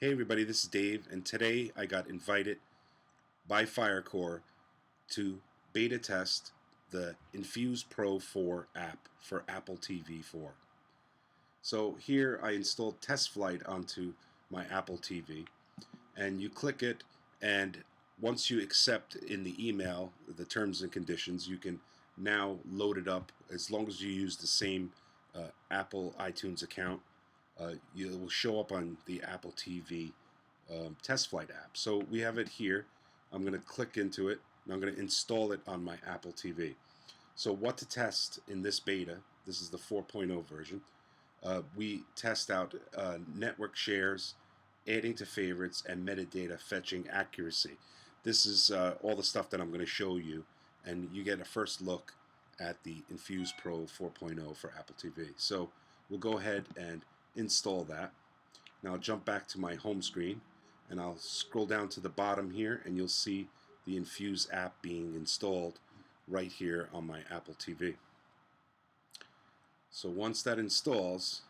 Hey everybody, this is Dave, and today I got invited by Firecore to beta test the Infuse Pro 4 app for Apple TV 4. So here I installed Test Flight onto my Apple TV, and you click it, and once you accept in the email the terms and conditions, you can now load it up as long as you use the same Apple iTunes account. It will show up on the Apple TV Test Flight app. So we have it here. I'm going to click into it, and I'm going to install it on my Apple TV. So what to test in this beta, this is the 4.0 version, we test out network shares, adding to favorites, and metadata fetching accuracy. This is all the stuff that I'm going to show you, and you get a first look at the Infuse Pro 4.0 for Apple TV. So we'll go ahead and install that. Now I'll jump back to my home screen, and I'll scroll down to the bottom here, and you'll see the Infuse app being installed right here on my Apple TV. So once that installs,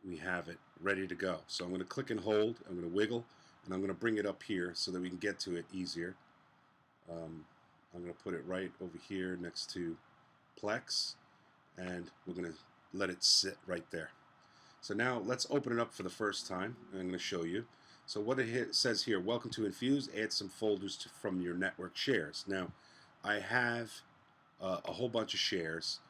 we have it ready to go. So I'm going to click and hold, I'm going to wiggle, and I'm going to bring it up here so that we can get to it easier. I'm going to put it right over here next to Plex, and we're going to let it sit right there. So now let's open it up for the first time, and I'm going to show you. So what it says here, welcome to Infuse, add some folders from your network shares. Now I have a whole bunch of shares,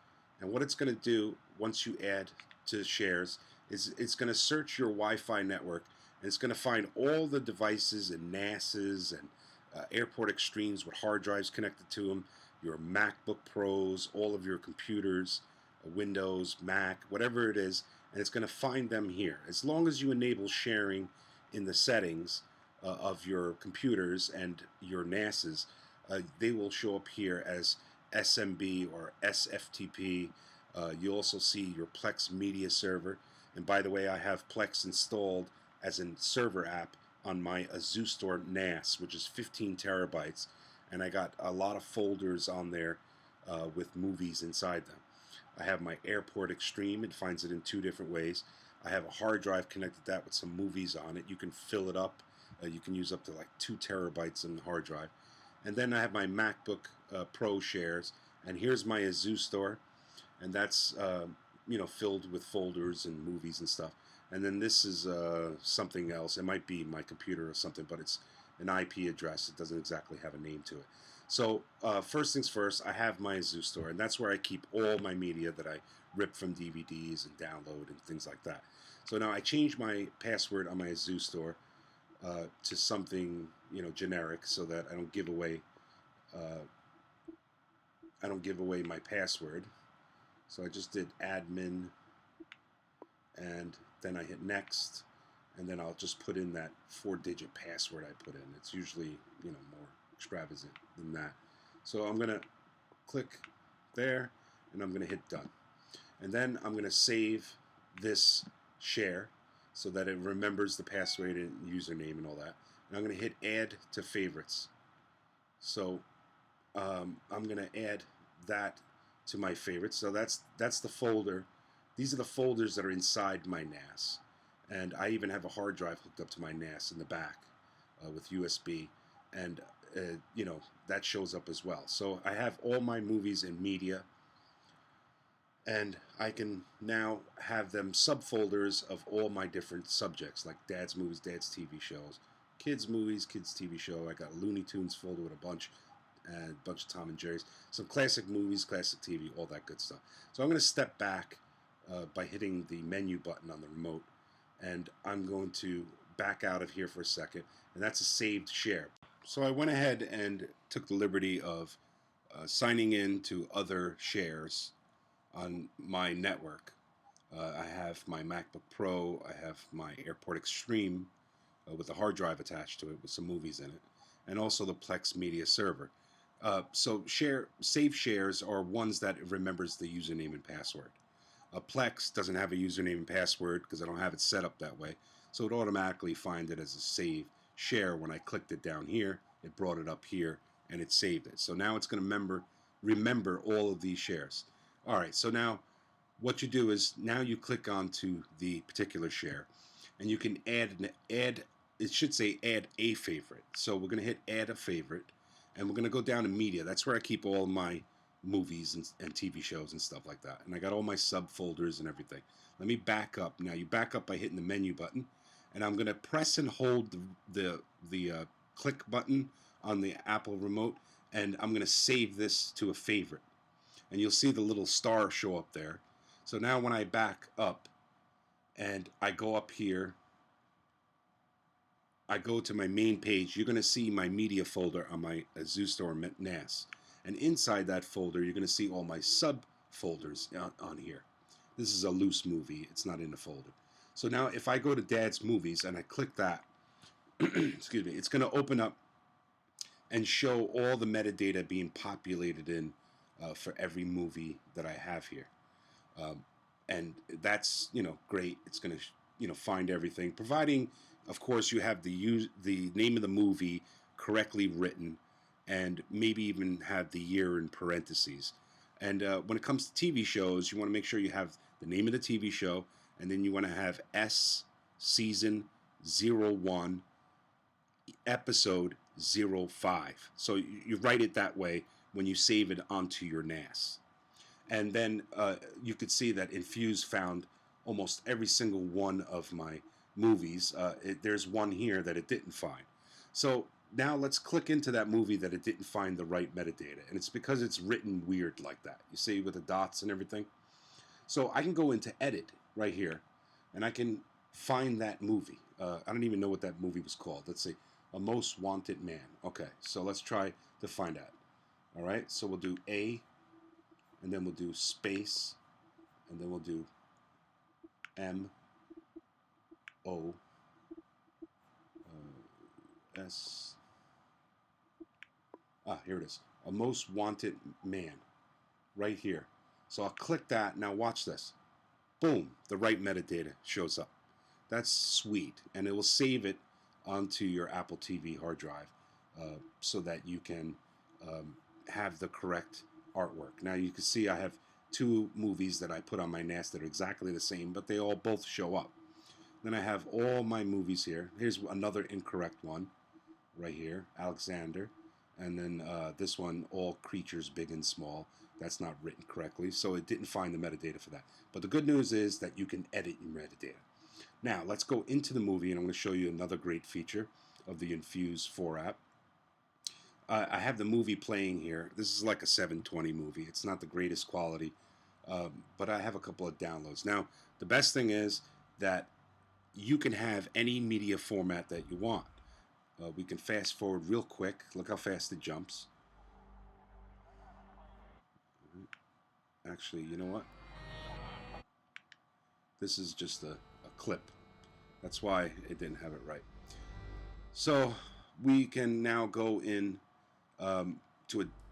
and what it's going to do once you add to shares is it's going to search your Wi-Fi network, and it's going to find all the devices and NASs and Airport Extremes with hard drives connected to them, your MacBook Pros, all of your computers, Windows, Mac, whatever it is, and it's going to find them here. As long as you enable sharing in the settings of your computers and your NASs, they will show up here as SMB or SFTP. You'll also see your Plex media server. And by the way, I have Plex installed as a server app on my Asustor NAS, which is 15 terabytes. And I got a lot of folders on there with movies inside them. I have my Airport Extreme. It finds it in two different ways. I have a hard drive connected to that with some movies on it. You can fill it up. You can use up to like 2 terabytes in the hard drive. And then I have my MacBook Pro shares. And here's my Asustor, and that's filled with folders and movies and stuff. And then this is something else. It might be my computer or something, but it's an IP address. It doesn't exactly have a name to it. So first things first, I have my Asustor, and that's where I keep all my media that I rip from DVDs and download and things like that. So now I changed my password on my Asustor to something generic, so that I don't give away my password. So I just did admin, and then I hit next, and then I'll just put in that 4-digit password I put in. It's usually more extravagant than that. So I'm gonna click there, and I'm gonna hit done, and then I'm gonna save this share so that it remembers the password and username and all that. And I'm gonna hit add to favorites. So I'm gonna add that to my favorites. So that's the folder. These are the folders that are inside my NAS, and I even have a hard drive hooked up to my NAS in the back with USB, and that shows up as well. So I have all my movies and media, and I can now have them subfolders of all my different subjects, like Dad's movies, Dad's TV shows, kids movies, kids TV show. I got a Looney Tunes folder with a bunch of Tom and Jerry's, some classic movies, classic TV, all that good stuff. So I'm going to step back by hitting the menu button on the remote, and I'm going to back out of here for a second, and that's a saved share. So I went ahead and took the liberty of signing in to other shares on my network. I have my MacBook Pro, I have my Airport Extreme with a hard drive attached to it with some movies in it, and also the Plex media server. So save shares are ones that remembers the username and password. Plex doesn't have a username and password because I don't have it set up that way, so it automatically finds it as a save share. When I clicked it down here, it brought it up here and it saved it. So now it's going to remember all of these shares. All right, so now what you do is now you click onto the particular share, and you can add. It should say add a favorite. So we're gonna hit add a favorite, and we're gonna go down to media. That's where I keep all my movies and TV shows and stuff like that. And I got all my subfolders and everything. Let me back up. Now you back up by hitting the menu button, and I'm gonna press and hold the click button on the Apple remote, and I'm gonna save this to a favorite. And you'll see the little star show up there. So now when I back up and I go up here, I go to my main page, you're going to see my media folder on my Asustor NAS. And inside that folder, you're going to see all my subfolders on here. This is a loose movie. It's not in the folder. So now if I go to Dad's Movies and I click that, excuse me, it's going to open up and show all the metadata being populated in for every movie that I have here. And that's, great. It's going to, find everything, providing, of course, you have the name of the movie correctly written, and maybe even have the year in parentheses. And when it comes to TV shows, you want to make sure you have the name of the TV show, and then you want to have S season 01 episode 05. So you write it that way when you save it onto your NAS. And then you could see that Infuse found almost every single one of my movies. There's one here that it didn't find. So now let's click into that movie that it didn't find the right metadata. And it's because it's written weird like that. You see with the dots and everything. So I can go into edit right here, and I can find that movie. I don't even know what that movie was called. Let's see. A Most Wanted Man. Okay, so let's try to find that. All right, so we'll do A, and then we'll do space, and then we'll do M, O, S. Here it is. A Most Wanted Man. Right here. So I'll click that. Now watch this. Boom. The right metadata shows up. That's sweet. And it will save it onto your Apple TV hard drive so that you can have the correct artwork. Now you can see I have two movies that I put on my NAS that are exactly the same, but they all both show up. Then I have all my movies here. Here's another incorrect one right here, Alexander. And then this one, all creatures big and small. That's not written correctly, so it didn't find the metadata for that. But the good news is that you can edit your metadata. Now, let's go into the movie, and I'm going to show you another great feature of the Infuse 4 app. I have the movie playing here. This is like a 720 movie. It's not the greatest quality, but I have a couple of downloads. Now, the best thing is that you can have any media format that you want. We can fast forward real quick. Look how fast it jumps. Actually, you know what? This is just a clip. That's why it didn't have it right. So we can now go in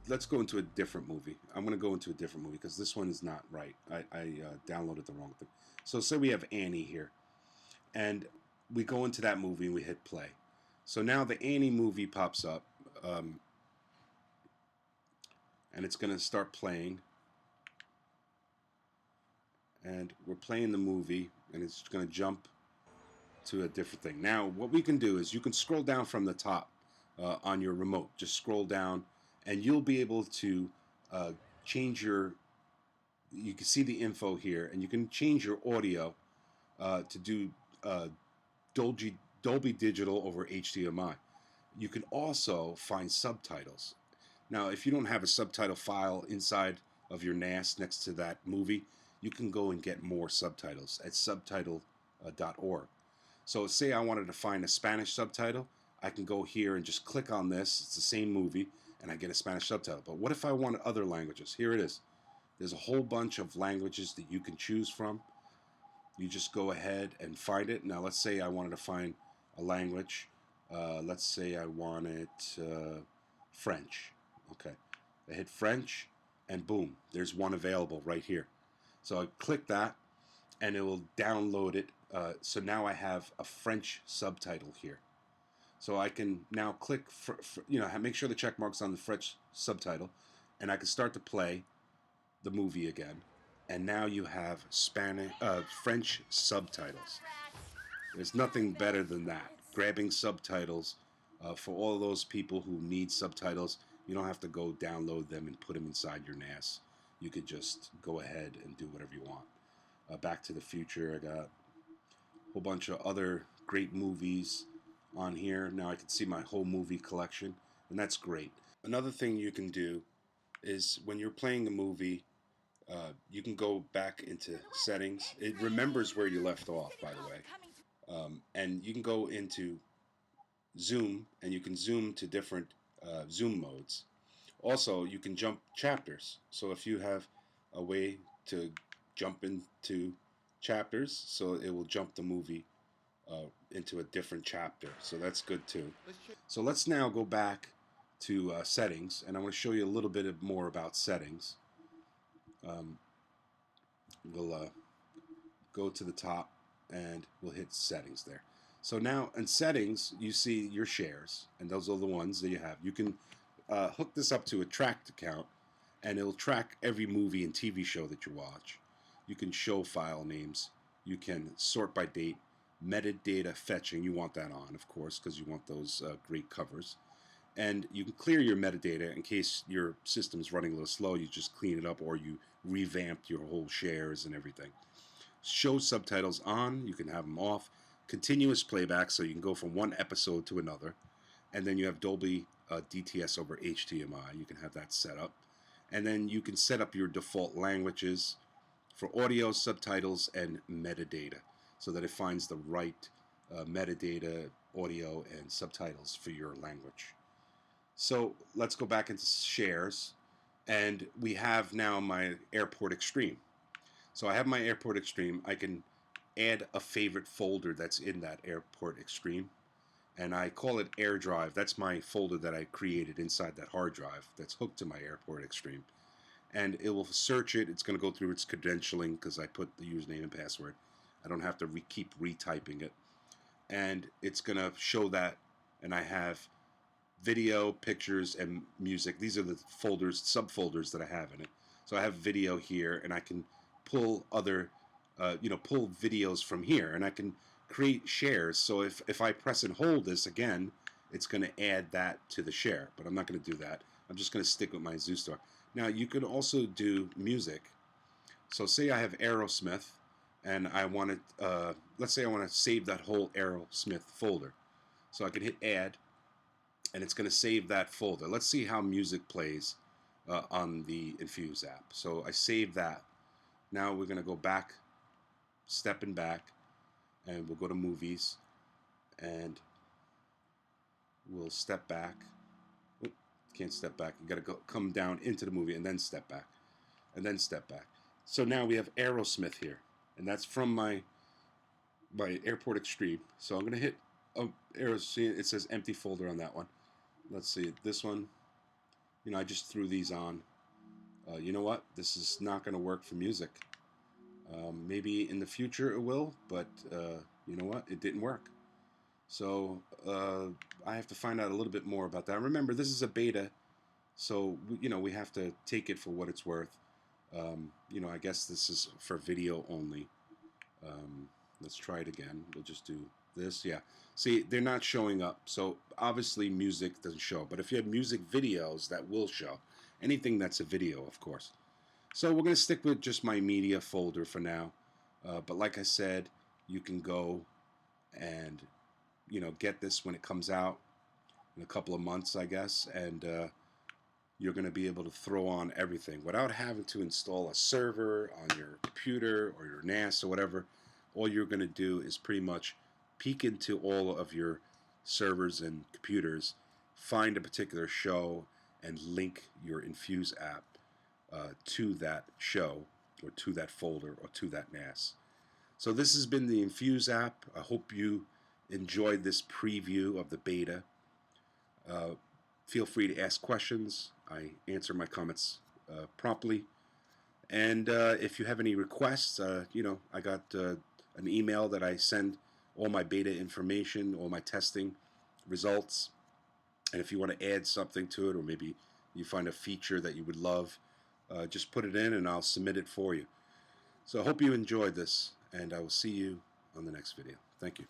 let's go into a different movie. I'm going to go into a different movie because this one is not right. I downloaded the wrong thing. So say we have Annie here, and we go into that movie and we hit play. So now the Annie movie pops up, and it's going to start playing. And we're playing the movie, and it's going to jump to a different thing. Now, what we can do is you can scroll down from the top on your remote. Just scroll down, and you'll be able to change your... You can see the info here, and you can change your audio to do Dolby Digital over HDMI. You can also find subtitles. Now, if you don't have a subtitle file inside of your NAS next to that movie, you can go and get more subtitles at subtitle.org. So say I wanted to find a Spanish subtitle, I can go here and just click on this. It's the same movie, and I get a Spanish subtitle. But what if I want other languages? Here it is. There's a whole bunch of languages that you can choose from. You just go ahead and find it. Now let's say I wanted to find a language. Let's say I wanted French. Okay. I hit French, and boom, there's one available right here. So I click that, and it will download it. So now I have a French subtitle here. So I can now click, make sure the check mark's on the French subtitle, and I can start to play the movie again. And now you have French subtitles. There's nothing better than that. Grabbing subtitles for all those people who need subtitles. You don't have to go download them and put them inside your NAS. You could just go ahead and do whatever you want. Back to the Future. I got a whole bunch of other great movies on here. Now I can see my whole movie collection, and that's great. Another thing you can do is when you're playing a movie, you can go back into settings. It remembers where you left off, by the way. And you can go into zoom, and you can zoom to different zoom modes. Also, you can jump chapters. So if you have a way to jump into chapters, so it will jump the movie into a different chapter. So that's good too. So let's now go back to settings, and I want to show you a little bit more about settings. We'll go to the top, and we'll hit settings there. So now in settings, you see your shares, and those are the ones that you have. You can hook this up to a tracked account, and it'll track every movie and TV show that you watch. You can show file names. You can sort by date. Metadata fetching, you want that on, of course, because you want those great covers. And you can clear your metadata in case your system's running a little slow. You just clean it up, or you revamped your whole shares and everything. Show subtitles on, you can have them off. Continuous playback, so you can go from one episode to another. And then you have Dolby DTS over HDMI. You can have that set up. And then you can set up your default languages for audio, subtitles, and metadata, so that it finds the right metadata, audio, and subtitles for your language. So let's go back into shares, and we have now my Airport Extreme. So I have my Airport Extreme. I can add a favorite folder that's in that Airport Extreme, and I call it AirDrive. That's my folder that I created inside that hard drive that's hooked to my Airport Extreme. And it will search it. It's going to go through its credentialing because I put the username and password. I don't have to keep retyping it. And it's going to show that, and I have video, pictures, and music. These are the folders, subfolders that I have in it. So I have video here, and I can pull other, pull videos from here, and I can create shares. So if I press and hold this again, it's going to add that to the share, but I'm not going to do that. I'm just going to stick with my Asustor. Now you could also do music. So say I have Aerosmith, and I want to, let's say I want to save that whole Aerosmith folder. So I can hit add, and it's going to save that folder. Let's see how music plays on the Infuse app. So I save that. Now we're going to go back, stepping back, and we'll go to movies, and we'll step back. Oop, can't step back. You got to come down into the movie and then step back, and then step back. So now we have Aerosmith here, and that's from my Airport Extreme. So I'm going to hit Aerosmith. It says empty folder on that one. Let's see, this one, I just threw these on. You know what? This is not going to work for music. Maybe in the future it will, but you know what? It didn't work. So I have to find out a little bit more about that. Remember, this is a beta, so we have to take it for what it's worth. I guess this is for video only. Let's try it again. We'll just do this. Yeah. See, they're not showing up. So obviously music doesn't show. But if you have music videos, that will show. Anything that's a video, of course. So we're going to stick with just my media folder for now. But like I said, you can go and, get this when it comes out in a couple of months, I guess. And you're going to be able to throw on everything without having to install a server on your computer or your NAS or whatever. All you're going to do is pretty much peek into all of your servers and computers, find a particular show, and link your Infuse app to that show, or to that folder, or to that NAS. So this has been the Infuse app. I hope you enjoyed this preview of the beta. Feel free to ask questions. I answer my comments promptly. And if you have any requests, I got an email that I send all my beta information, all my testing results. And if you want to add something to it, or maybe you find a feature that you would love, just put it in and I'll submit it for you. So I hope you enjoyed this, and I will see you on the next video. Thank you.